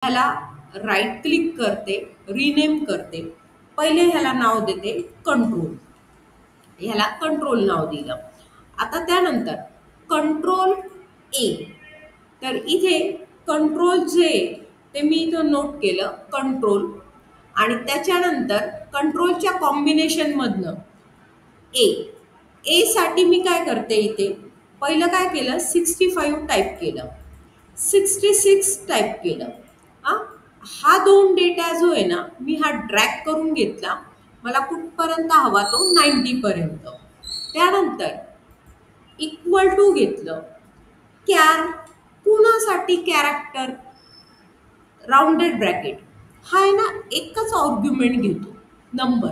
ह्याला right click करते, rename करते. पहिले ह्याला नाव देते कंट्रोल. ह्याला कंट्रोल नाव दिलं. आता त्यानंतर कंट्रोल ए. तर इथे कंट्रोल जे ते मी इथं नोट केलं कंट्रोल, आणि त्याच्यानंतर कंट्रोलच्या कॉम्बिनेशनमधनं ए. ए साठी मी काय करते, इथे पहिलं काय केलं 65 टाईप केलं, 66 टाईप केलं. हा 2 डेटा जो आहे ना, मी हा ड्रॅग करून घेतला. मला कुठपर्यंत हवा तो 90 पर्यंत. त्यानंतर इक्वल टू घेतलं कॅर. कुणासाठी कॅरेक्टर राऊंडेड ब्रॅकेट हा आहे ना, एकच आर्ग्युमेंट घेतो नंबर.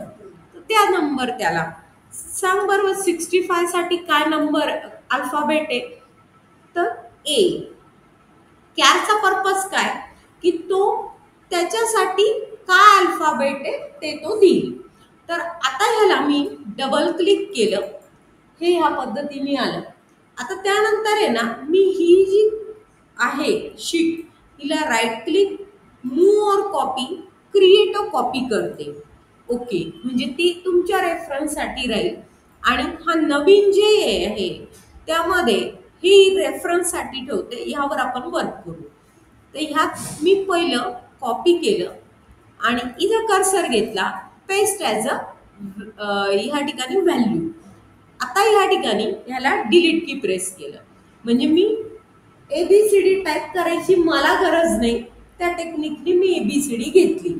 तर त्या नंबर त्याला सांग बरोबर. 65 साठी काय नंबर अल्फाबेट आहे, तर ए. कॅरचा पर्पज काय की तो त्याच्यासाठी काय अल्फाबेट आहे ते तो देईल. तर आता ह्याला मी डबल क्लिक केलं, हे ह्या पद्धतीने आलं. आता त्यानंतर आहे ना, मी ही जी आहे शीट हिला राईट क्लिक, मूव और कॉपी, क्रिएट अ कॉपी करते. ओके, म्हणजे ती तुमच्या रेफरन्ससाठी राहील. आणि हा नवीन जे आहे त्यामध्ये ही रेफरन्ससाठी ठेवते. ह्यावर आपण वर्क करू. तर ह्यात मी पहिलं कॉपी केलं आणि इथं कर्सर घेतला, पेस्ट ॲज अ ह्या ठिकाणी व्हॅल्यू. आता ह्या ठिकाणी ह्याला डिलीट की प्रेस केलं, म्हणजे मी ABCD टाईप करायची मला गरज नाही. त्या टेक्निकनी मी ABCD घेतली.